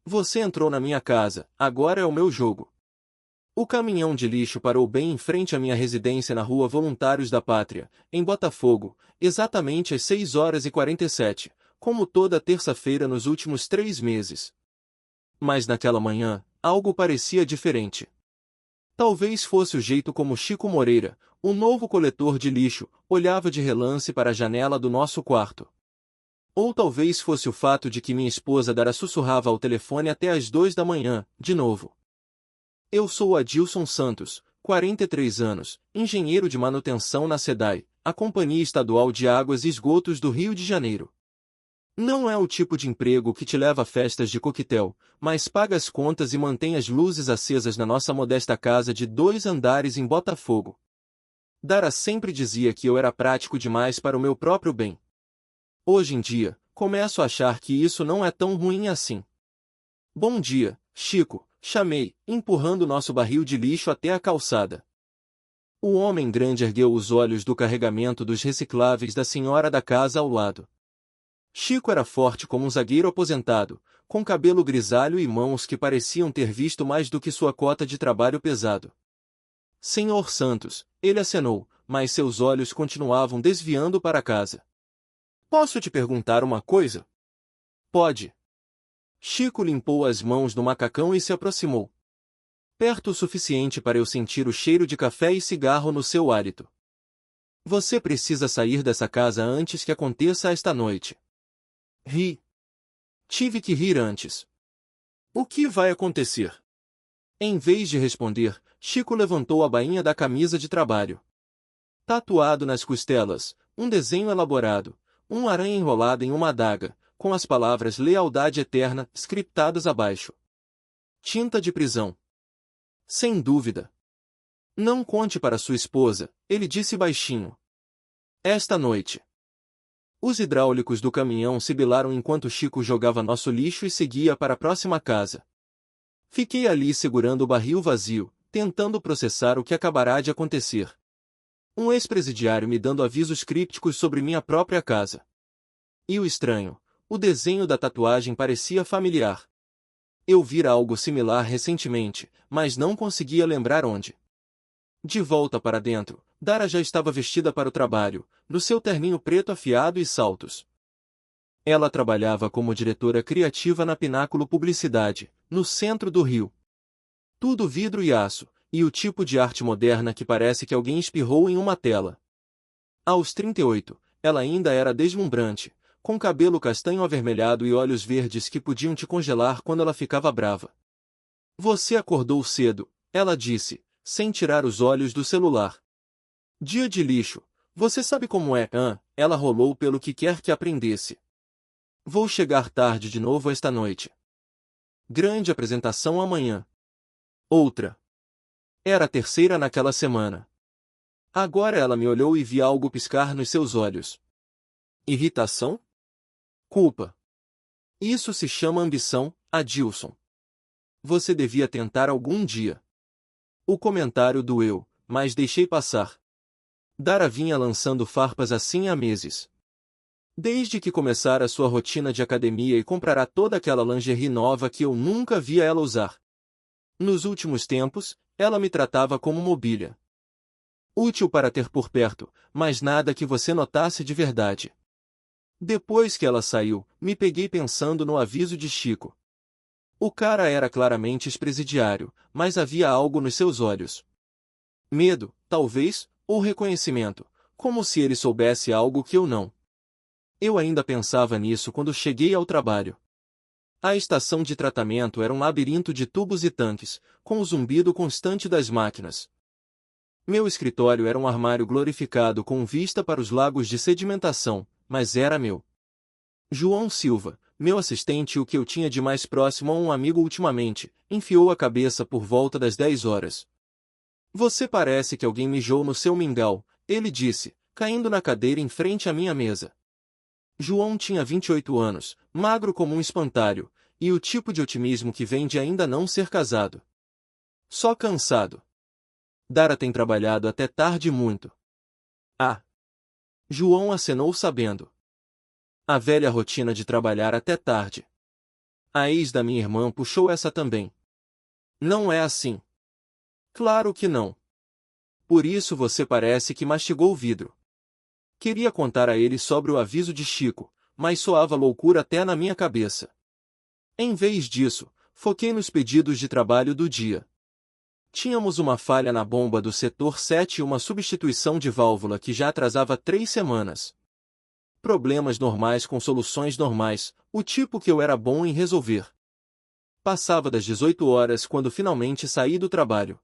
Você entrou na minha casa, agora é o meu jogo. O caminhão de lixo parou bem em frente à minha residência na Rua Voluntários da Pátria, em Botafogo, exatamente às 6h47, como toda terça-feira nos últimos 3 meses. Mas naquela manhã, algo parecia diferente. Talvez fosse o jeito como Chico Moreira, o novo coletor de lixo, olhava de relance para a janela do nosso quarto. Ou talvez fosse o fato de que minha esposa Dara sussurrava ao telefone até às 2 da manhã, de novo. Eu sou Adilson Santos, 43 anos, engenheiro de manutenção na SEDAI, a Companhia Estadual de Águas e Esgotos do Rio de Janeiro. Não é o tipo de emprego que te leva a festas de coquetel, mas paga as contas e mantém as luzes acesas na nossa modesta casa de 2 andares em Botafogo. Dara sempre dizia que eu era prático demais para o meu próprio bem. Hoje em dia, começo a achar que isso não é tão ruim assim. Bom dia, Chico, chamei, empurrando nosso barril de lixo até a calçada. O homem grande ergueu os olhos do carregamento dos recicláveis da senhora da casa ao lado. Chico era forte como um zagueiro aposentado, com cabelo grisalho e mãos que pareciam ter visto mais do que sua cota de trabalho pesado. Senhor Santos, ele acenou, mas seus olhos continuavam desviando para casa. Posso te perguntar uma coisa? Pode. Chico limpou as mãos do macacão e se aproximou. Perto o suficiente para eu sentir o cheiro de café e cigarro no seu hálito. Você precisa sair dessa casa antes que aconteça esta noite. Ri. Tive que rir antes. O que vai acontecer? Em vez de responder, Chico levantou a bainha da camisa de trabalho. Tatuado nas costelas, um desenho elaborado, uma aranha enrolada em uma adaga, com as palavras lealdade eterna scriptadas abaixo. Tinta de prisão. Sem dúvida. Não conte para sua esposa, ele disse baixinho. Esta noite. Os hidráulicos do caminhão sibilaram enquanto Chico jogava nosso lixo e seguia para a próxima casa. Fiquei ali segurando o barril vazio, tentando processar o que acabará de acontecer. Um ex-presidiário me dando avisos crípticos sobre minha própria casa. E o estranho, o desenho da tatuagem parecia familiar. Eu vira algo similar recentemente, mas não conseguia lembrar onde. De volta para dentro, Dara já estava vestida para o trabalho, no seu terninho preto afiado e saltos. Ela trabalhava como diretora criativa na Pináculo Publicidade, no centro do Rio. Tudo vidro e aço, e o tipo de arte moderna que parece que alguém espirrou em uma tela. Aos 38, ela ainda era deslumbrante, com cabelo castanho avermelhado e olhos verdes que podiam te congelar quando ela ficava brava. Você acordou cedo, ela disse, sem tirar os olhos do celular. Dia de lixo, você sabe como é, ela rolou pelo que quer que aprendesse. Vou chegar tarde de novo esta noite. Grande apresentação amanhã. Outra. Era a terceira naquela semana. Agora ela me olhou e vi algo piscar nos seus olhos. Irritação? Culpa. Isso se chama ambição, Adilson. Você devia tentar algum dia. O comentário doeu, mas deixei passar. Dara vinha lançando farpas assim há meses. Desde que começara sua rotina de academia e comprará toda aquela lingerie nova que eu nunca via ela usar. Nos últimos tempos, ela me tratava como mobília. Útil para ter por perto, mas nada que você notasse de verdade. Depois que ela saiu, me peguei pensando no aviso de Chico. O cara era claramente ex-presidiário, mas havia algo nos seus olhos. Medo, talvez, ou reconhecimento, como se ele soubesse algo que eu não. Eu ainda pensava nisso quando cheguei ao trabalho. A estação de tratamento era um labirinto de tubos e tanques, com o zumbido constante das máquinas. Meu escritório era um armário glorificado com vista para os lagos de sedimentação, mas era meu. João Silva, meu assistente e o que eu tinha de mais próximo a um amigo ultimamente, enfiou a cabeça por volta das 10 horas. Você parece que alguém mijou no seu mingau, ele disse, caindo na cadeira em frente à minha mesa. João tinha 28 anos, magro como um espantalho, e o tipo de otimismo que vem de ainda não ser casado. Só cansado. Dara tem trabalhado até tarde muito. Ah! João acenou sabendo. A velha rotina de trabalhar até tarde. A ex da minha irmã puxou essa também. Não é assim. Claro que não. Por isso você parece que mastigou o vidro. Queria contar a ele sobre o aviso de Chico, mas soava loucura até na minha cabeça. Em vez disso, foquei nos pedidos de trabalho do dia. Tínhamos uma falha na bomba do setor 7 e uma substituição de válvula que já atrasava 3 semanas. Problemas normais com soluções normais, o tipo que eu era bom em resolver. Passava das 18 horas quando finalmente saí do trabalho.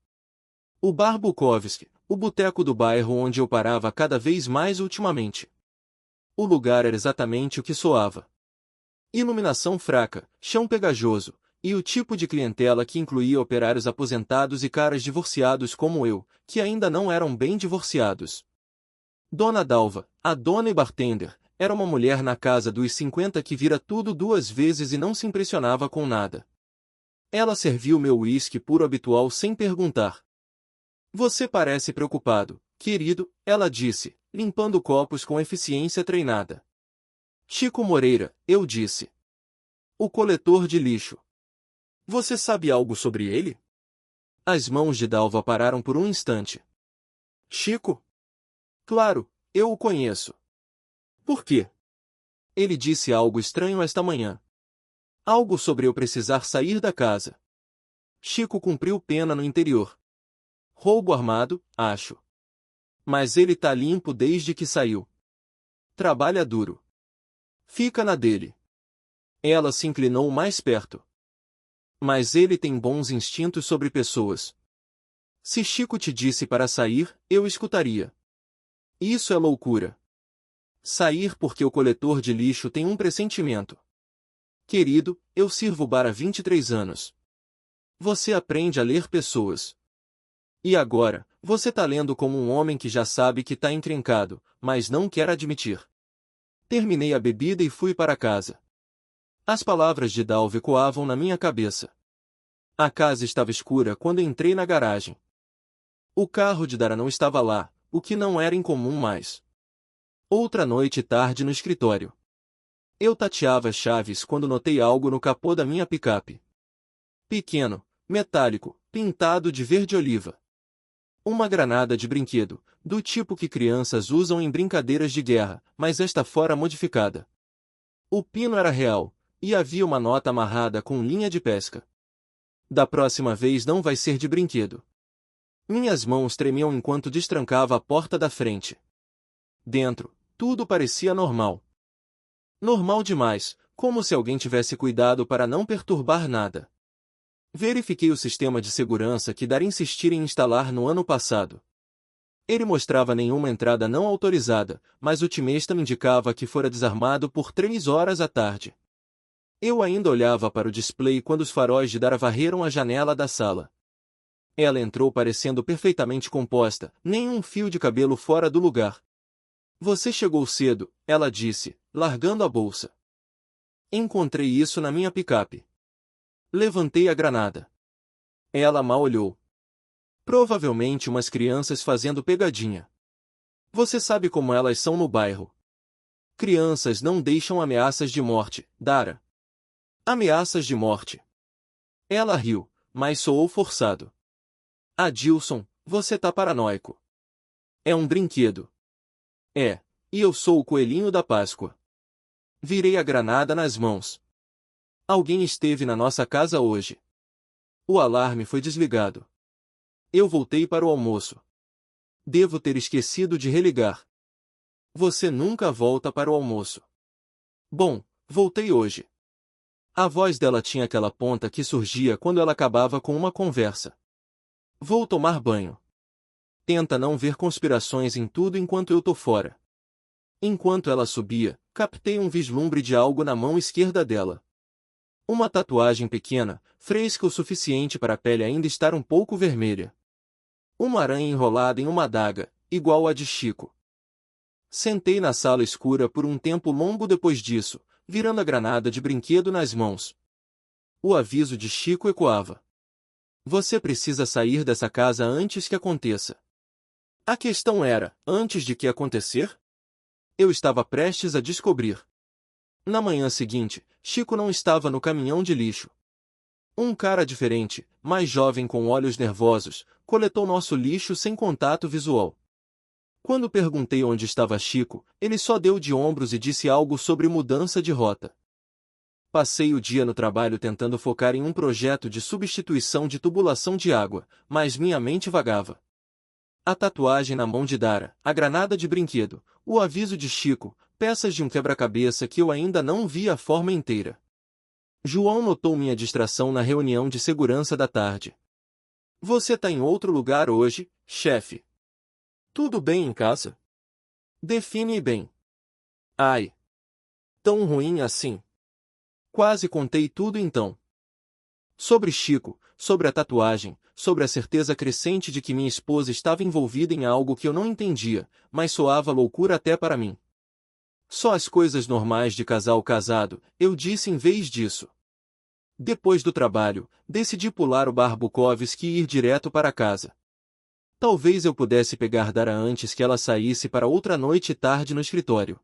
O Bar Bukowski, o boteco do bairro onde eu parava cada vez mais ultimamente. O lugar era exatamente o que soava. Iluminação fraca, chão pegajoso, e o tipo de clientela que incluía operários aposentados e caras divorciados como eu, que ainda não eram bem divorciados. Dona Dalva, a dona e bartender, era uma mulher na casa dos 50 que vira tudo 2 vezes e não se impressionava com nada. Ela serviu meu uísque puro habitual sem perguntar. Você parece preocupado, querido, ela disse, limpando copos com eficiência treinada. Chico Moreira, eu disse. O coletor de lixo. Você sabe algo sobre ele? As mãos de Dalva pararam por um instante. Chico? Claro, eu o conheço. Por quê? Ele disse algo estranho esta manhã. Algo sobre eu precisar sair da casa. Chico cumpriu pena no interior. Roubo armado, acho. Mas ele tá limpo desde que saiu. Trabalha duro. Fica na dele. Ela se inclinou mais perto. Mas ele tem bons instintos sobre pessoas. Se Chico te disse para sair, eu escutaria. Isso é loucura. Sair porque o coletor de lixo tem um pressentimento. Querido, eu sirvo bar há 23 anos. Você aprende a ler pessoas. E agora, você tá lendo como um homem que já sabe que tá encrencado, mas não quer admitir. Terminei a bebida e fui para casa. As palavras de Dalva ecoavam na minha cabeça. A casa estava escura quando entrei na garagem. O carro de Dara não estava lá, o que não era incomum mais. Outra noite tarde no escritório. Eu tateava as chaves quando notei algo no capô da minha picape. Pequeno, metálico, pintado de verde-oliva. Uma granada de brinquedo, do tipo que crianças usam em brincadeiras de guerra, mas esta fora modificada. O pino era real, e havia uma nota amarrada com linha de pesca. Da próxima vez não vai ser de brinquedo. Minhas mãos tremiam enquanto destrancava a porta da frente. Dentro, tudo parecia normal. Normal demais, como se alguém tivesse cuidado para não perturbar nada. Verifiquei o sistema de segurança que Dara insistira em instalar no ano passado. Ele mostrava nenhuma entrada não autorizada, mas o timesta me indicava que fora desarmado por 3 horas à tarde. Eu ainda olhava para o display quando os faróis de Dara varreram a janela da sala. Ela entrou parecendo perfeitamente composta, nenhum fio de cabelo fora do lugar. Você chegou cedo, ela disse, largando a bolsa. Encontrei isso na minha picape. Levantei a granada. Ela mal olhou. Provavelmente umas crianças fazendo pegadinha. Você sabe como elas são no bairro. Crianças não deixam ameaças de morte, Dara. Ameaças de morte. Ela riu, mas soou forçado. Adilson, você tá paranoico. É um brinquedo. É, e eu sou o coelhinho da Páscoa. Virei a granada nas mãos. Alguém esteve na nossa casa hoje. O alarme foi desligado. Eu voltei para o almoço. Devo ter esquecido de religar. Você nunca volta para o almoço. Bom, voltei hoje. A voz dela tinha aquela ponta que surgia quando ela acabava com uma conversa. Vou tomar banho. Tenta não ver conspirações em tudo enquanto eu tô fora. Enquanto ela subia, captei um vislumbre de algo na mão esquerda dela. Uma tatuagem pequena, fresca o suficiente para a pele ainda estar um pouco vermelha. Uma aranha enrolada em uma adaga, igual a de Chico. Sentei na sala escura por um tempo longo depois disso, virando a granada de brinquedo nas mãos. O aviso de Chico ecoava. Você precisa sair dessa casa antes que aconteça. A questão era, antes de que acontecer? Eu estava prestes a descobrir. Na manhã seguinte, Chico não estava no caminhão de lixo. Um cara diferente, mais jovem com olhos nervosos, coletou nosso lixo sem contato visual. Quando perguntei onde estava Chico, ele só deu de ombros e disse algo sobre mudança de rota. Passei o dia no trabalho tentando focar em um projeto de substituição de tubulação de água, mas minha mente vagava. A tatuagem na mão de Dara, a granada de brinquedo, o aviso de Chico, peças de um quebra-cabeça que eu ainda não vi a forma inteira. João notou minha distração na reunião de segurança da tarde. Você tá em outro lugar hoje, chefe? Tudo bem em casa? Define bem. Ai. Tão ruim assim. Quase contei tudo então. Sobre Chico, sobre a tatuagem, sobre a certeza crescente de que minha esposa estava envolvida em algo que eu não entendia, mas soava loucura até para mim. Só as coisas normais de casal casado, eu disse em vez disso. Depois do trabalho, decidi pular o bar Bukowski e ir direto para casa. Talvez eu pudesse pegar Dara antes que ela saísse para outra noite tarde no escritório.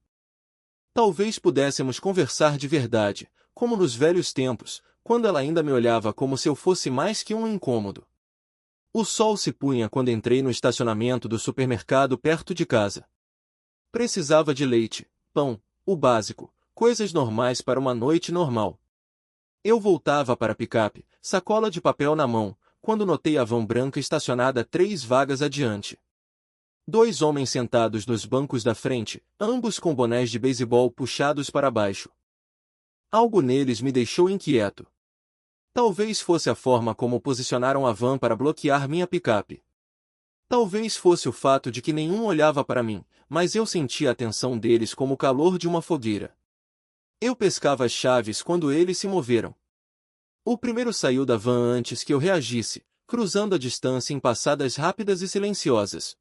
Talvez pudéssemos conversar de verdade, como nos velhos tempos, quando ela ainda me olhava como se eu fosse mais que um incômodo. O sol se punha quando entrei no estacionamento do supermercado perto de casa. Precisava de leite, pão, o básico, coisas normais para uma noite normal. Eu voltava para a picape, sacola de papel na mão, quando notei a van branca estacionada 3 vagas adiante. 2 homens sentados nos bancos da frente, ambos com bonés de beisebol puxados para baixo. Algo neles me deixou inquieto. Talvez fosse a forma como posicionaram a van para bloquear minha picape. Talvez fosse o fato de que nenhum olhava para mim, mas eu sentia a atenção deles como o calor de uma fogueira. Eu pescava as chaves quando eles se moveram. O primeiro saiu da van antes que eu reagisse, cruzando a distância em passadas rápidas e silenciosas.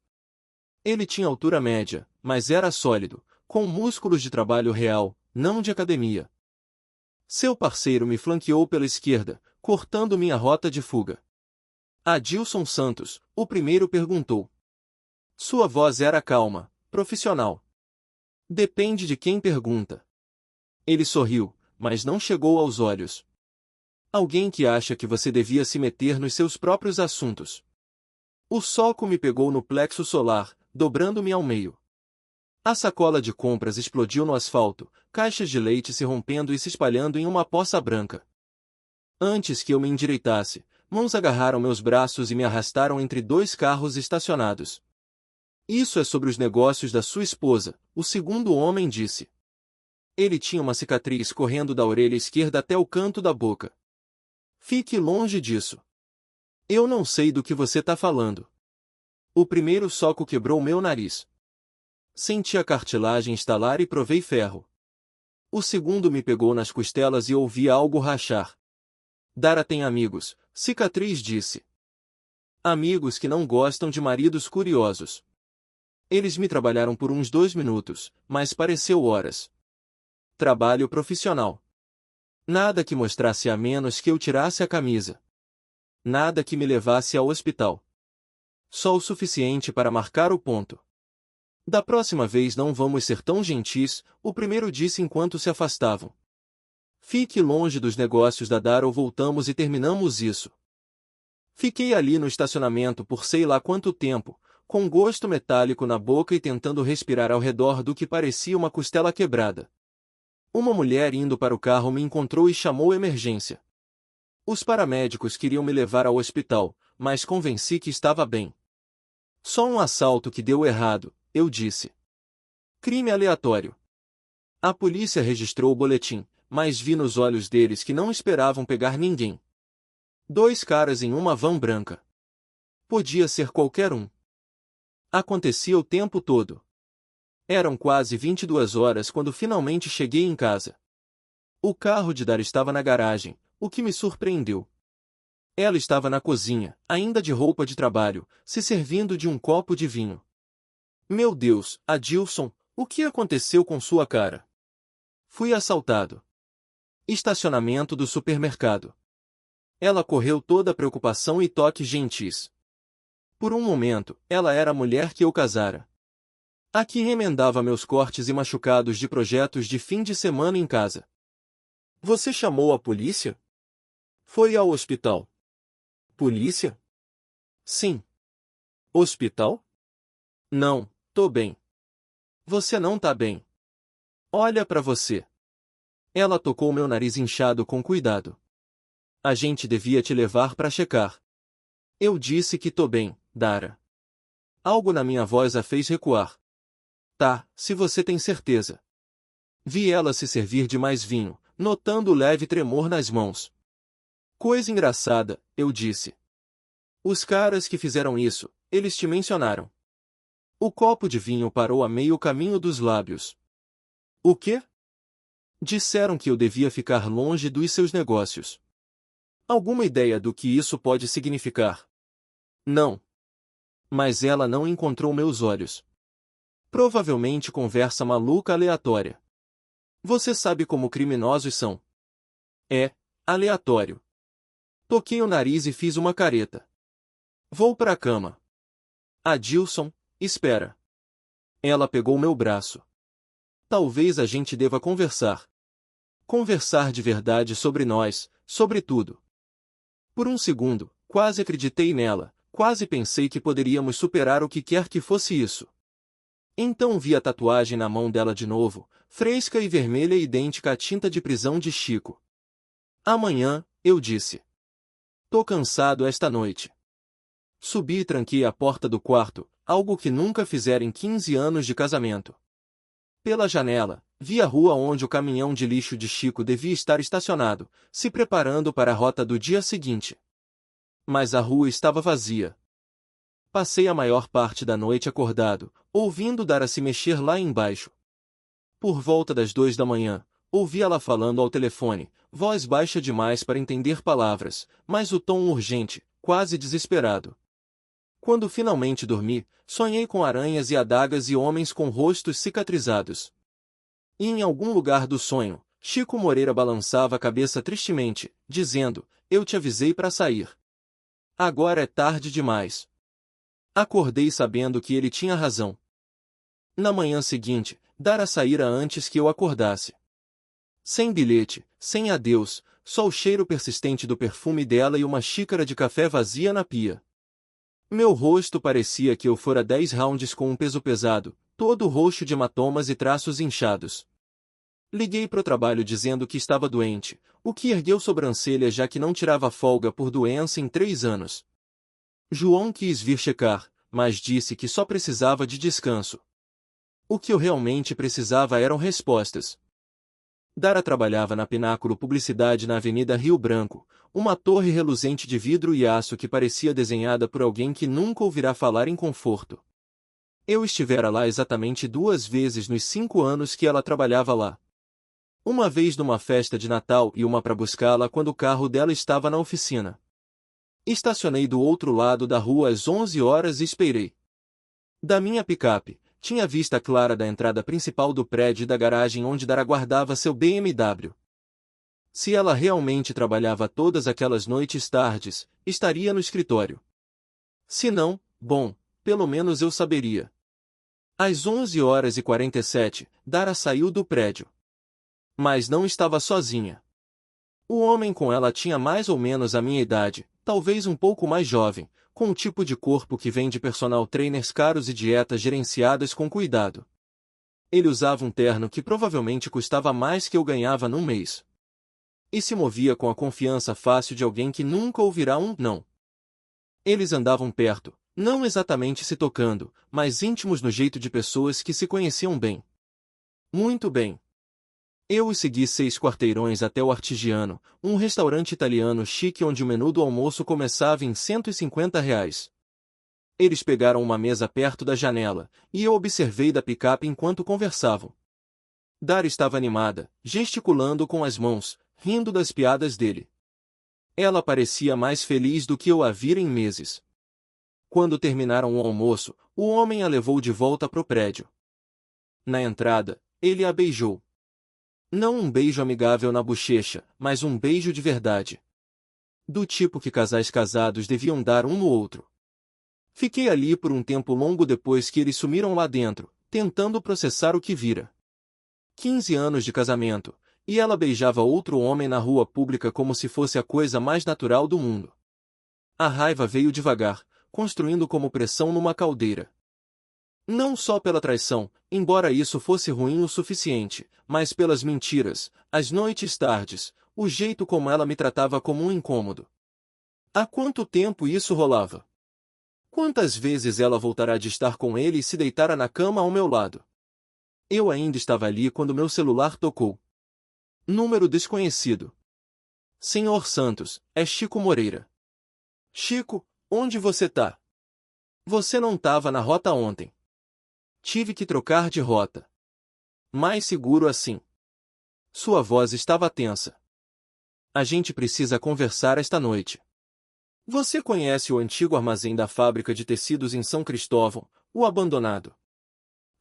Ele tinha altura média, mas era sólido, com músculos de trabalho real, não de academia. Seu parceiro me flanqueou pela esquerda, cortando minha rota de fuga. Adilson Santos, o primeiro perguntou. Sua voz era calma, profissional. Depende de quem pergunta. Ele sorriu, mas não chegou aos olhos. Alguém que acha que você devia se meter nos seus próprios assuntos. O soco me pegou no plexo solar, dobrando-me ao meio. A sacola de compras explodiu no asfalto, caixas de leite se rompendo e se espalhando em uma poça branca. Antes que eu me endireitasse, mãos agarraram meus braços e me arrastaram entre 2 carros estacionados. Isso é sobre os negócios da sua esposa, o segundo homem disse. Ele tinha uma cicatriz correndo da orelha esquerda até o canto da boca. Fique longe disso. Eu não sei do que você tá falando. O primeiro soco quebrou meu nariz. Senti a cartilagem estalar e provei ferro. O segundo me pegou nas costelas e ouvi algo rachar. Dara tem amigos, cicatriz disse. Amigos que não gostam de maridos curiosos. Eles me trabalharam por uns 2 minutos, mas pareceu horas. Trabalho profissional. Nada que mostrasse a menos que eu tirasse a camisa. Nada que me levasse ao hospital. Só o suficiente para marcar o ponto. Da próxima vez não vamos ser tão gentis, o primeiro disse enquanto se afastavam. Fique longe dos negócios da Dara ou voltamos e terminamos isso. Fiquei ali no estacionamento por sei lá quanto tempo, com gosto metálico na boca e tentando respirar ao redor do que parecia uma costela quebrada. Uma mulher indo para o carro me encontrou e chamou emergência. Os paramédicos queriam me levar ao hospital, mas convenci que estava bem. Só um assalto que deu errado, eu disse. Crime aleatório. A polícia registrou o boletim, mas vi nos olhos deles que não esperavam pegar ninguém. 2 caras em uma van branca. Podia ser qualquer um. Acontecia o tempo todo. Eram quase 22 horas quando finalmente cheguei em casa. O carro de Dara estava na garagem, o que me surpreendeu. Ela estava na cozinha, ainda de roupa de trabalho, se servindo de um copo de vinho. Meu Deus, Adilson, o que aconteceu com sua cara? Fui assaltado. Estacionamento do supermercado. Ela correu toda a preocupação e toques gentis. Por um momento, ela era a mulher que eu casara. Aqui remendava meus cortes e machucados de projetos de fim de semana em casa. Você chamou a polícia? Foi ao hospital. Polícia? Sim. Hospital? Não, tô bem. Você não tá bem. Olha pra você. Ela tocou meu nariz inchado com cuidado. A gente devia te levar pra checar. Eu disse que tô bem, Dara. Algo na minha voz a fez recuar. Tá, se você tem certeza. Vi ela se servir de mais vinho, notando o leve tremor nas mãos. Coisa engraçada, eu disse. Os caras que fizeram isso, eles te mencionaram. O copo de vinho parou a meio caminho dos lábios. O quê? Disseram que eu devia ficar longe dos seus negócios. Alguma ideia do que isso pode significar? Não. Mas ela não encontrou meus olhos. Provavelmente conversa maluca aleatória. Você sabe como criminosos são. É, aleatório. Toquei o nariz e fiz uma careta. Vou pra cama. Adilson, espera. Ela pegou meu braço. Talvez a gente deva conversar. Conversar de verdade sobre nós, sobre tudo. Por um segundo, quase acreditei nela, quase pensei que poderíamos superar o que quer que fosse isso. Então vi a tatuagem na mão dela de novo, fresca e vermelha e idêntica à tinta de prisão de Chico. Amanhã, eu disse. Tô cansado esta noite. Subi e tranquei a porta do quarto, algo que nunca fizera em 15 anos de casamento. Pela janela, vi a rua onde o caminhão de lixo de Chico devia estar estacionado, se preparando para a rota do dia seguinte. Mas a rua estava vazia. Passei a maior parte da noite acordado, ouvindo Dara se mexer lá embaixo. Por volta das 2 da manhã, ouvi ela falando ao telefone, voz baixa demais para entender palavras, mas o tom urgente, quase desesperado. Quando finalmente dormi, sonhei com aranhas e adagas e homens com rostos cicatrizados. E em algum lugar do sonho, Chico Moreira balançava a cabeça tristemente, dizendo, eu te avisei para sair. Agora é tarde demais. Acordei sabendo que ele tinha razão. Na manhã seguinte, Dara saíra antes que eu acordasse. Sem bilhete, sem adeus, só o cheiro persistente do perfume dela e uma xícara de café vazia na pia. Meu rosto parecia que eu fora 10 rounds com um peso pesado, todo roxo de hematomas e traços inchados. Liguei pro trabalho dizendo que estava doente, o que ergueu sobrancelha já que não tirava folga por doença em 3 anos. João quis vir checar, mas disse que só precisava de descanso. O que eu realmente precisava eram respostas. Dara trabalhava na Pináculo Publicidade na Avenida Rio Branco, uma torre reluzente de vidro e aço que parecia desenhada por alguém que nunca ouvirá falar em conforto. Eu estivera lá exatamente 2 vezes nos 5 anos que ela trabalhava lá. Uma vez numa festa de Natal e uma para buscá-la quando o carro dela estava na oficina. Estacionei do outro lado da rua às 11 horas e esperei. Da minha picape, tinha vista clara da entrada principal do prédio e da garagem onde Dara guardava seu BMW. Se ela realmente trabalhava todas aquelas noites tardes, estaria no escritório. Se não, bom, pelo menos eu saberia. Às 11 horas e 47, Dara saiu do prédio. Mas não estava sozinha. O homem com ela tinha mais ou menos a minha idade, talvez um pouco mais jovem, com o tipo de corpo que vem de personal trainers caros e dietas gerenciadas com cuidado. Ele usava um terno que provavelmente custava mais que eu ganhava num mês. E se movia com a confiança fácil de alguém que nunca ouvirá um não. Eles andavam perto, não exatamente se tocando, mas íntimos no jeito de pessoas que se conheciam bem. Muito bem. Eu os segui 6 quarteirões até o Artigiano, um restaurante italiano chique onde o menu do almoço começava em R$ 150. Eles pegaram uma mesa perto da janela, e eu observei da picape enquanto conversavam. Dara estava animada, gesticulando com as mãos, rindo das piadas dele. Ela parecia mais feliz do que eu a vira em meses. Quando terminaram o almoço, o homem a levou de volta pro prédio. Na entrada, ele a beijou. Não um beijo amigável na bochecha, mas um beijo de verdade. Do tipo que casais casados deviam dar um no outro. Fiquei ali por um tempo longo depois que eles sumiram lá dentro, tentando processar o que vira. 15 anos de casamento, e ela beijava outro homem na rua pública como se fosse a coisa mais natural do mundo. A raiva veio devagar, construindo como pressão numa caldeira. Não só pela traição, embora isso fosse ruim o suficiente, mas pelas mentiras, as noites tardes, o jeito como ela me tratava como um incômodo. Há quanto tempo isso rolava? Quantas vezes ela voltará de estar com ele e se deitara na cama ao meu lado? Eu ainda estava ali quando meu celular tocou. Número desconhecido. Senhor Santos, é Chico Moreira. Chico, onde você tá? Você não tava na rota ontem. Tive que trocar de rota. Mais seguro assim. Sua voz estava tensa. A gente precisa conversar esta noite. Você conhece o antigo armazém da fábrica de tecidos em São Cristóvão, o abandonado?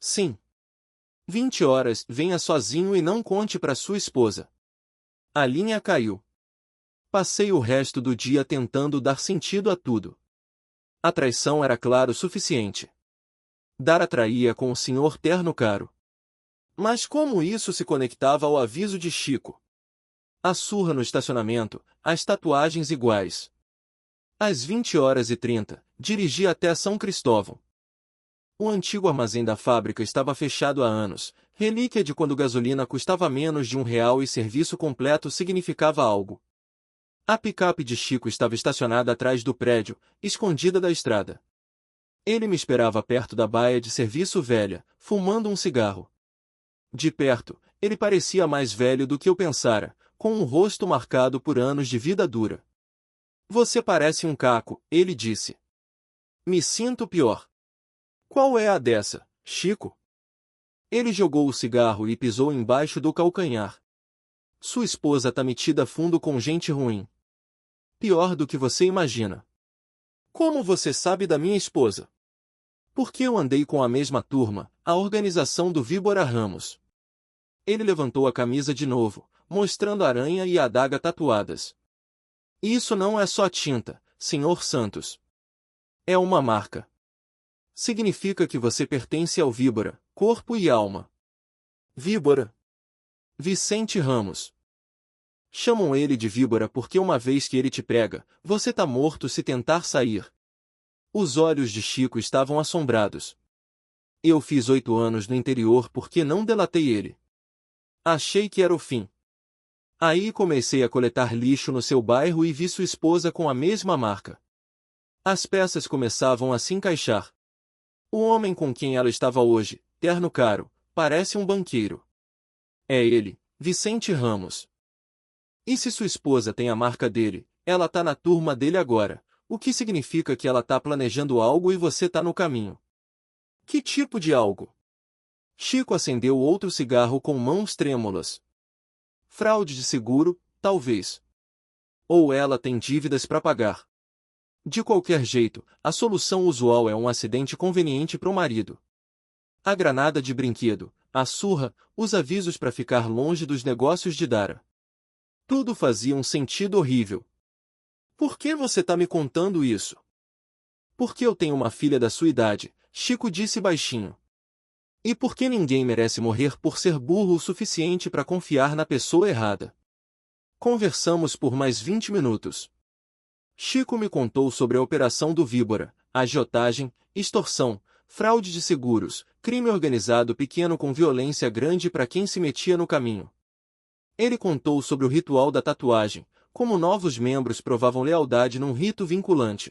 Sim. 20 horas, venha sozinho e não conte para sua esposa. A linha caiu. Passei o resto do dia tentando dar sentido a tudo. A traição era claro o suficiente. Dara traía com o senhor terno caro. Mas como isso se conectava ao aviso de Chico? A surra no estacionamento, as tatuagens iguais. Às 20h30, dirigi até São Cristóvão. O antigo armazém da fábrica estava fechado há anos, relíquia de quando gasolina custava menos de R$ 1 e serviço completo significava algo. A picape de Chico estava estacionada atrás do prédio, escondida da estrada. Ele me esperava perto da baia de serviço velha, fumando um cigarro. De perto, ele parecia mais velho do que eu pensara, com um rosto marcado por anos de vida dura. Você parece um caco, ele disse. Me sinto pior. Qual é a dessa, Chico? Ele jogou o cigarro e pisou embaixo do calcanhar. Sua esposa tá metida fundo com gente ruim. Pior do que você imagina. Como você sabe da minha esposa? Porque eu andei com a mesma turma, a organização do Víbora Ramos. Ele levantou a camisa de novo, mostrando a aranha e a adaga tatuadas. Isso não é só tinta, senhor Santos. É uma marca. Significa que você pertence ao Víbora, corpo e alma. Víbora. Vicente Ramos. Chamam ele de Víbora porque uma vez que ele te pega, você tá morto se tentar sair. Os olhos de Chico estavam assombrados. Eu fiz 8 anos no interior porque não delatei ele. Achei que era o fim. Aí comecei a coletar lixo no seu bairro e vi sua esposa com a mesma marca. As peças começavam a se encaixar. O homem com quem ela estava hoje, terno caro, parece um banqueiro. É ele, Vicente Ramos. E se sua esposa tem a marca dele, ela tá na turma dele agora, o que significa que ela tá planejando algo e você tá no caminho. Que tipo de algo? Chico acendeu outro cigarro com mãos trêmulas. Fraude de seguro, talvez. Ou ela tem dívidas para pagar. De qualquer jeito, a solução usual é um acidente conveniente pro marido. A granada de brinquedo, a surra, os avisos para ficar longe dos negócios de Dara. Tudo fazia um sentido horrível. Por que você tá me contando isso? Porque eu tenho uma filha da sua idade, Chico disse baixinho. E porque ninguém merece morrer por ser burro o suficiente para confiar na pessoa errada. Conversamos por mais 20 minutos. Chico me contou sobre a operação do Víbora, agiotagem, extorsão, fraude de seguros, crime organizado pequeno com violência grande para quem se metia no caminho. Ele contou sobre o ritual da tatuagem, como novos membros provavam lealdade num rito vinculante.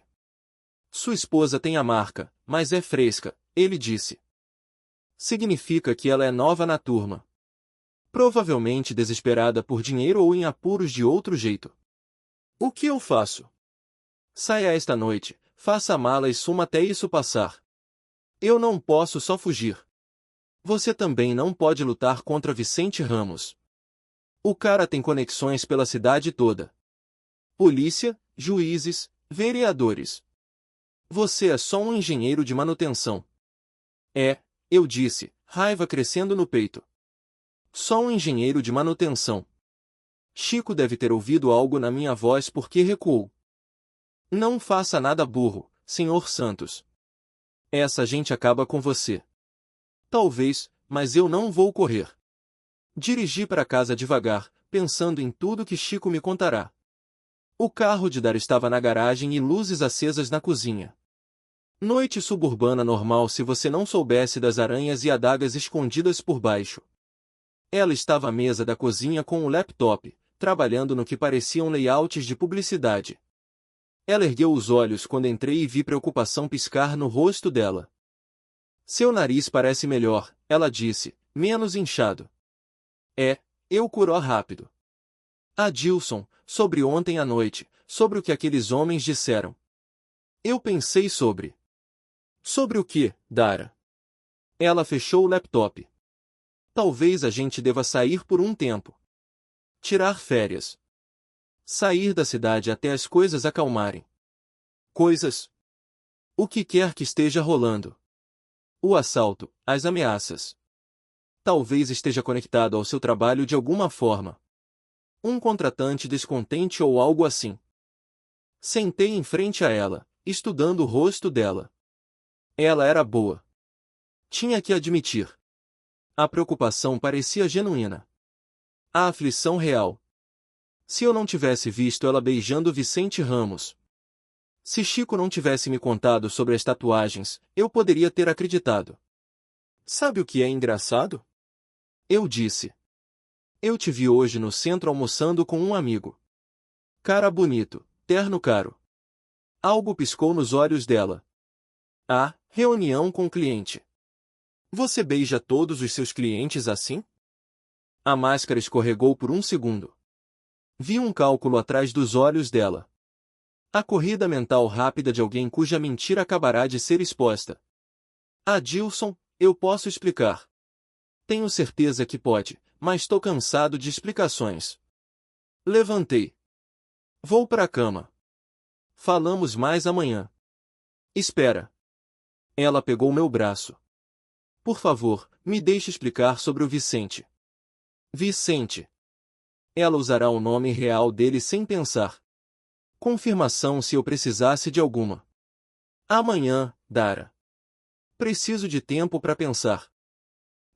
Sua esposa tem a marca, mas é fresca, ele disse. Significa que ela é nova na turma. Provavelmente desesperada por dinheiro ou em apuros de outro jeito. O que eu faço? Saia esta noite, faça a mala e suma até isso passar. Eu não posso só fugir. Você também não pode lutar contra Vicente Ramos. O cara tem conexões pela cidade toda. Polícia, juízes, vereadores. Você é só um engenheiro de manutenção. É, eu disse, raiva crescendo no peito. Só um engenheiro de manutenção. Chico deve ter ouvido algo na minha voz porque recuou. Não faça nada burro, senhor Santos. Essa gente acaba com você. Talvez, mas eu não vou correr. Dirigi para casa devagar, pensando em tudo que Chico me contará. O carro de Dara estava na garagem e luzes acesas na cozinha. Noite suburbana normal se você não soubesse das aranhas e adagas escondidas por baixo. Ela estava à mesa da cozinha com o laptop, trabalhando no que pareciam layouts de publicidade. Ela ergueu os olhos quando entrei e vi preocupação piscar no rosto dela. Seu nariz parece melhor, ela disse, menos inchado. Eu curou rápido. Adilson, sobre ontem à noite, sobre o que aqueles homens disseram. Eu pensei sobre. Sobre o que, Dara? Ela fechou o laptop. Talvez a gente deva sair por um tempo. Tirar férias. Sair da cidade até as coisas acalmarem. Coisas? O que quer que esteja rolando. O assalto, as ameaças. Talvez esteja conectado ao seu trabalho de alguma forma. Um contratante descontente ou algo assim. Sentei em frente a ela, estudando o rosto dela. Ela era boa. Tinha que admitir. A preocupação parecia genuína. A aflição real. Se eu não tivesse visto ela beijando Vicente Ramos. Se Chico não tivesse me contado sobre as tatuagens, eu poderia ter acreditado. Sabe o que é engraçado? Eu disse. Eu te vi hoje no centro almoçando com um amigo. Cara bonito, terno caro. Algo piscou nos olhos dela. Ah, reunião com cliente. Você beija todos os seus clientes assim? A máscara escorregou por um segundo. Vi um cálculo atrás dos olhos dela. A corrida mental rápida de alguém cuja mentira acabará de ser exposta. Adilson, eu posso explicar. Tenho certeza que pode, mas estou cansado de explicações. Levantei. Vou para a cama. Falamos mais amanhã. Espera. Ela pegou meu braço. Por favor, me deixe explicar sobre o Vicente. Vicente. Ela usará o nome real dele sem pensar. Confirmação se eu precisasse de alguma. Amanhã, Dara. Preciso de tempo para pensar.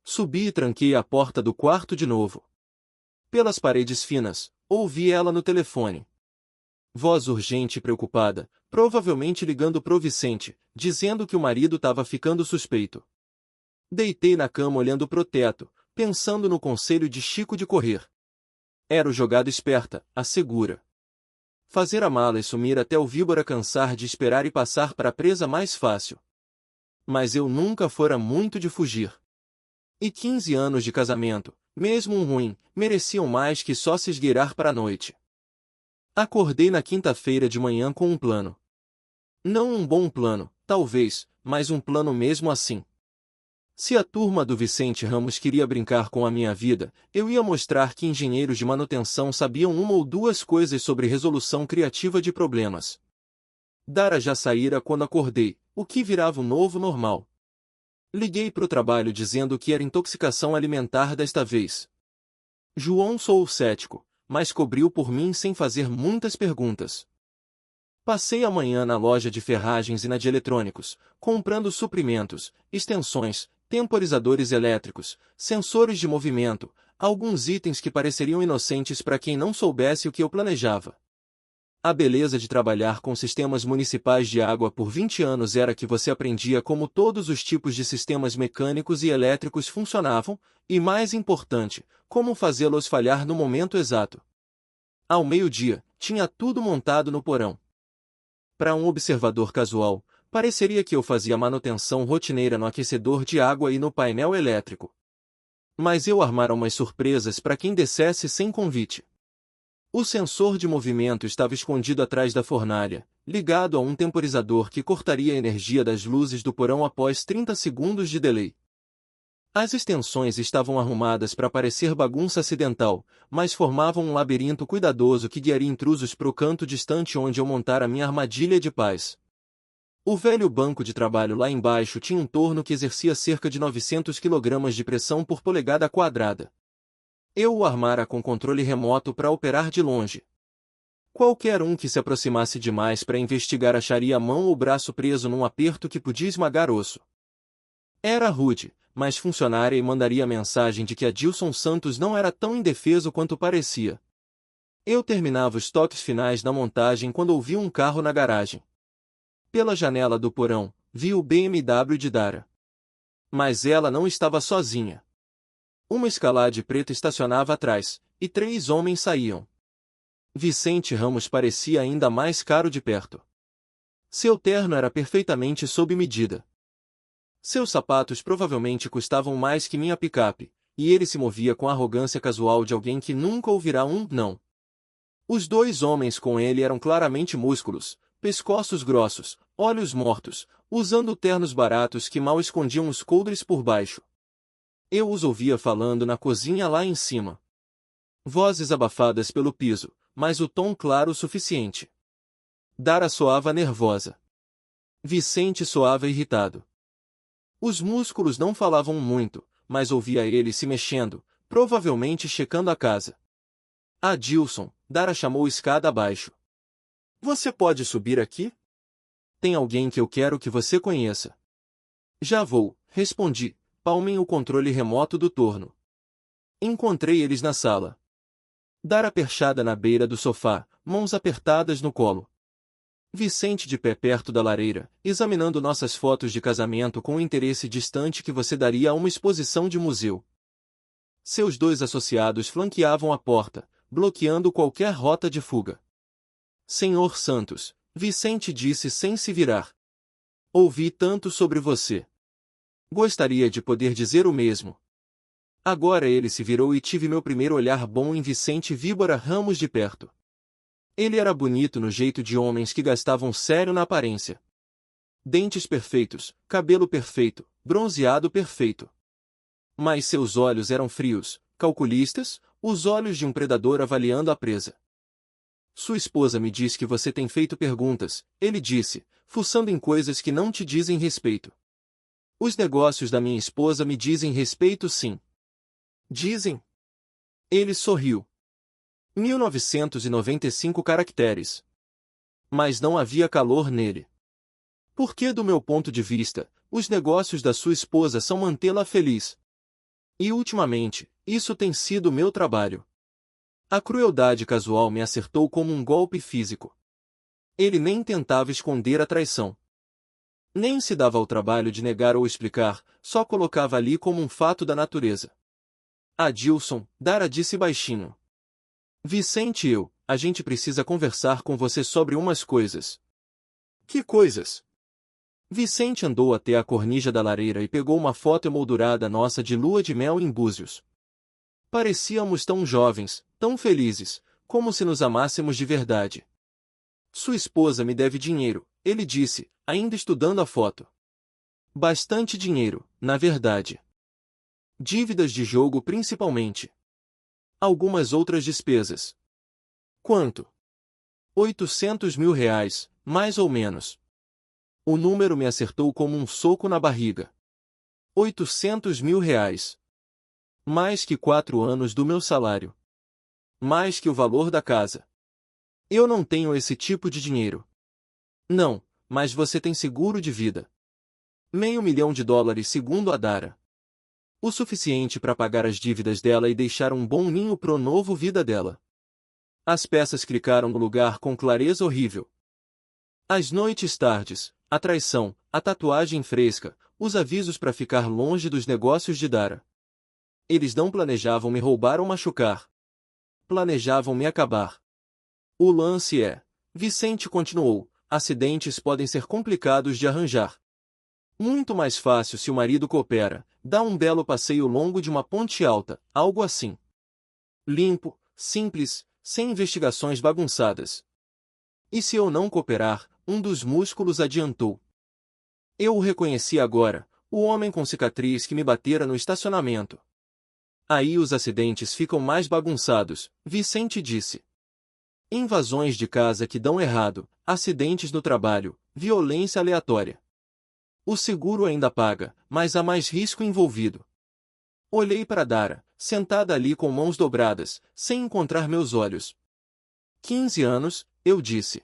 Subi e tranquei a porta do quarto de novo. Pelas paredes finas, ouvi ela no telefone. Voz urgente e preocupada, provavelmente ligando pro Vicente, dizendo que o marido estava ficando suspeito. Deitei na cama olhando pro teto, pensando no conselho de Chico de correr. Era o jogado esperta, a segura. Fazer a mala e sumir até o víbora cansar de esperar e passar para a presa mais fácil. Mas eu nunca fora muito de fugir. E 15 anos de casamento, mesmo um ruim, mereciam mais que só se esgueirar para a noite. Acordei na quinta-feira de manhã com um plano. Não um bom plano, talvez, mas um plano mesmo assim. Se a turma do Vicente Ramos queria brincar com a minha vida, eu ia mostrar que engenheiros de manutenção sabiam uma ou duas coisas sobre resolução criativa de problemas. Dara já saíra quando acordei, o que virava o novo normal. Liguei pro trabalho dizendo que era intoxicação alimentar desta vez. João sou cético, mas cobriu por mim sem fazer muitas perguntas. Passei a manhã na loja de ferragens e na de eletrônicos, comprando suprimentos, extensões, temporizadores elétricos, sensores de movimento, alguns itens que pareceriam inocentes para quem não soubesse o que eu planejava. A beleza de trabalhar com sistemas municipais de água por 20 anos era que você aprendia como todos os tipos de sistemas mecânicos e elétricos funcionavam, e mais importante, como fazê-los falhar no momento exato. Ao meio-dia, tinha tudo montado no porão. Para um observador casual, pareceria que eu fazia manutenção rotineira no aquecedor de água e no painel elétrico. Mas eu armara umas surpresas para quem descesse sem convite. O sensor de movimento estava escondido atrás da fornalha, ligado a um temporizador que cortaria a energia das luzes do porão após 30 segundos de delay. As extensões estavam arrumadas para parecer bagunça acidental, mas formavam um labirinto cuidadoso que guiaria intrusos para o canto distante onde eu montara minha armadilha de paz. O velho banco de trabalho lá embaixo tinha um torno que exercia cerca de 900 kg de pressão por polegada quadrada. Eu o armara com controle remoto para operar de longe. Qualquer um que se aproximasse demais para investigar acharia a mão ou braço preso num aperto que podia esmagar osso. Era rude, mas funcionária e mandaria a mensagem de que Adilson Santos não era tão indefeso quanto parecia. Eu terminava os toques finais da montagem quando ouvi um carro na garagem. Pela janela do porão, vi o BMW de Dara. Mas ela não estava sozinha. Uma Escalade preta estacionava atrás, e 3 homens saíam. Vicente Ramos parecia ainda mais caro de perto. Seu terno era perfeitamente sob medida. Seus sapatos provavelmente custavam mais que minha picape, e ele se movia com a arrogância casual de alguém que nunca ouvirá um não. Os 2 homens com ele eram claramente músculos, pescoços grossos, olhos mortos, usando ternos baratos que mal escondiam os coldres por baixo. Eu os ouvia falando na cozinha lá em cima. Vozes abafadas pelo piso, mas o tom claro o suficiente. Dara soava nervosa. Vicente soava irritado. Os músculos não falavam muito, mas ouvia ele se mexendo, provavelmente checando a casa. Adilson, Dara chamou escada abaixo. Você pode subir aqui? Tem alguém que eu quero que você conheça. Já vou, respondi, palmem o controle remoto do torno. Encontrei eles na sala. Dara perchada na beira do sofá, mãos apertadas no colo. Vicente de pé perto da lareira, examinando nossas fotos de casamento com um interesse distante que você daria a uma exposição de museu. Seus 2 associados flanqueavam a porta, bloqueando qualquer rota de fuga. Senhor Santos, Vicente disse sem se virar. Ouvi tanto sobre você. Gostaria de poder dizer o mesmo. Agora ele se virou e tive meu primeiro olhar bom em Vicente Víbora Ramos de perto. Ele era bonito no jeito de homens que gastavam sério na aparência. Dentes perfeitos, cabelo perfeito, bronzeado perfeito. Mas seus olhos eram frios, calculistas, os olhos de um predador avaliando a presa. Sua esposa me diz que você tem feito perguntas, ele disse, fuçando em coisas que não te dizem respeito. Os negócios da minha esposa me dizem respeito sim. Dizem? Ele sorriu. 1995 caracteres. Mas não havia calor nele. Porque, do meu ponto de vista, os negócios da sua esposa são mantê-la feliz. E ultimamente, isso tem sido meu trabalho. A crueldade casual me acertou como um golpe físico. Ele nem tentava esconder a traição. Nem se dava ao trabalho de negar ou explicar, só colocava ali como um fato da natureza. Adilson, Dara disse baixinho. Vicente e eu, a gente precisa conversar com você sobre umas coisas. Que coisas? Vicente andou até a cornija da lareira e pegou uma foto emoldurada nossa de lua de mel em Búzios. Parecíamos tão jovens, tão felizes, como se nos amássemos de verdade. Sua esposa me deve dinheiro, ele disse, ainda estudando a foto. Bastante dinheiro, na verdade. Dívidas de jogo principalmente. Algumas outras despesas. Quanto? 800 mil reais, mais ou menos. O número me acertou como um soco na barriga. 800 mil reais. Mais que 4 anos do meu salário. Mais que o valor da casa. Eu não tenho esse tipo de dinheiro. Não, mas você tem seguro de vida. $500.000 segundo a Dara. O suficiente para pagar as dívidas dela e deixar um bom ninho pro novo vida dela. As peças clicaram no lugar com clareza horrível. As noites tardes, a traição, a tatuagem fresca, os avisos para ficar longe dos negócios de Dara. Eles não planejavam me roubar ou machucar. Planejavam me acabar. O lance é, Vicente continuou, acidentes podem ser complicados de arranjar. Muito mais fácil se o marido coopera, dá um belo passeio longo de uma ponte alta, algo assim. Limpo, simples, sem investigações bagunçadas. E se eu não cooperar, um dos músculos adiantou. Eu o reconheci agora, o homem com cicatriz que me batera no estacionamento. Aí os acidentes ficam mais bagunçados, Vicente disse. Invasões de casa que dão errado, acidentes no trabalho, violência aleatória. O seguro ainda paga, mas há mais risco envolvido. Olhei para Dara, sentada ali com mãos dobradas, sem encontrar meus olhos. 15 anos, eu disse.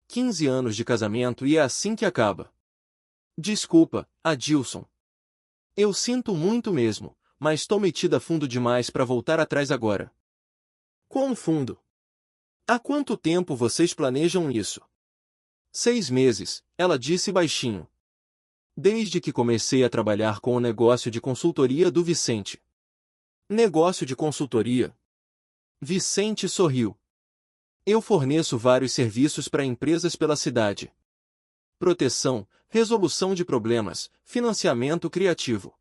15 anos de casamento e é assim que acaba. Desculpa, Adilson. Eu sinto muito mesmo, mas estou metida fundo demais para voltar atrás agora. Quão fundo? Há quanto tempo vocês planejam isso? 6 meses, ela disse baixinho. Desde que comecei a trabalhar com o negócio de consultoria do Vicente. Negócio de consultoria? Vicente sorriu. Eu forneço vários serviços para empresas pela cidade. Proteção, resolução de problemas, financiamento criativo.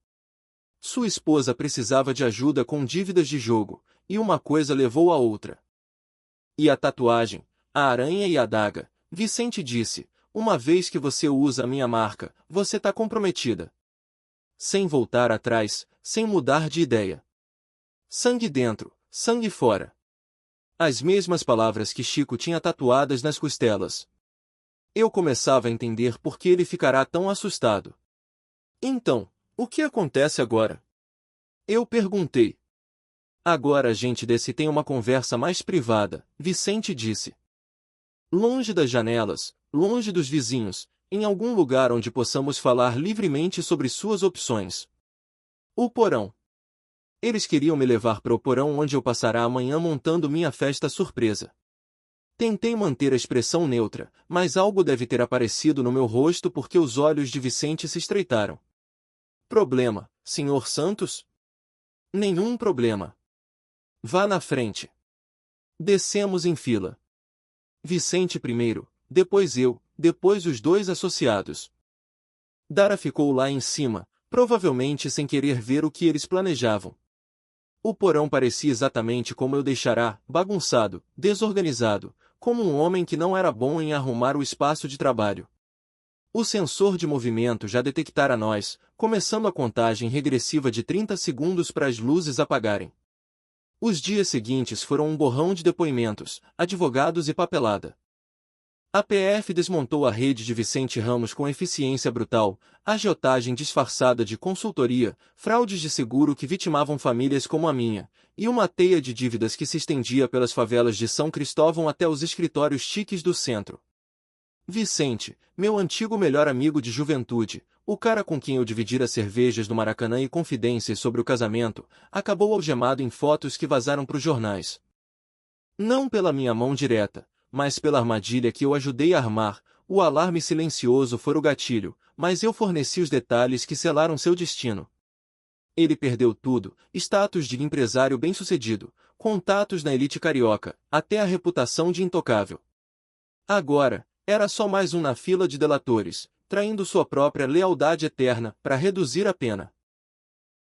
Sua esposa precisava de ajuda com dívidas de jogo, e uma coisa levou a outra. E a tatuagem, a aranha e a adaga, Vicente disse, uma vez que você usa a minha marca, você tá comprometida. Sem voltar atrás, sem mudar de ideia. Sangue dentro, sangue fora. As mesmas palavras que Chico tinha tatuadas nas costelas. Eu começava a entender por que ele ficará tão assustado. Então, o que acontece agora? Eu perguntei. Agora a gente tem uma conversa mais privada, Vicente disse. Longe das janelas, longe dos vizinhos, em algum lugar onde possamos falar livremente sobre suas opções. O porão. Eles queriam me levar para o porão onde eu passará amanhã montando minha festa surpresa. Tentei manter a expressão neutra, mas algo deve ter aparecido no meu rosto porque os olhos de Vicente se estreitaram. Problema, Sr. Santos? Nenhum problema. Vá na frente. Descemos em fila. Vicente primeiro, depois eu, depois os dois associados. Dara ficou lá em cima, provavelmente sem querer ver o que eles planejavam. O porão parecia exatamente como eu deixara, bagunçado, desorganizado, como um homem que não era bom em arrumar o espaço de trabalho. O sensor de movimento já detectara nós, começando a contagem regressiva de 30 segundos para as luzes apagarem. Os dias seguintes foram um borrão de depoimentos, advogados e papelada. A PF desmontou a rede de Vicente Ramos com eficiência brutal, agiotagem disfarçada de consultoria, fraudes de seguro que vitimavam famílias como a minha, e uma teia de dívidas que se estendia pelas favelas de São Cristóvão até os escritórios chiques do centro. Vicente, meu antigo melhor amigo de juventude, o cara com quem eu dividira cervejas do Maracanã e confidências sobre o casamento, acabou algemado em fotos que vazaram para os jornais. Não pela minha mão direta, mas pela armadilha que eu ajudei a armar, o alarme silencioso foi o gatilho, mas eu forneci os detalhes que selaram seu destino. Ele perdeu tudo, status de empresário bem-sucedido, contatos na elite carioca, até a reputação de intocável. Agora, era só mais um na fila de delatores, traindo sua própria lealdade eterna, para reduzir a pena.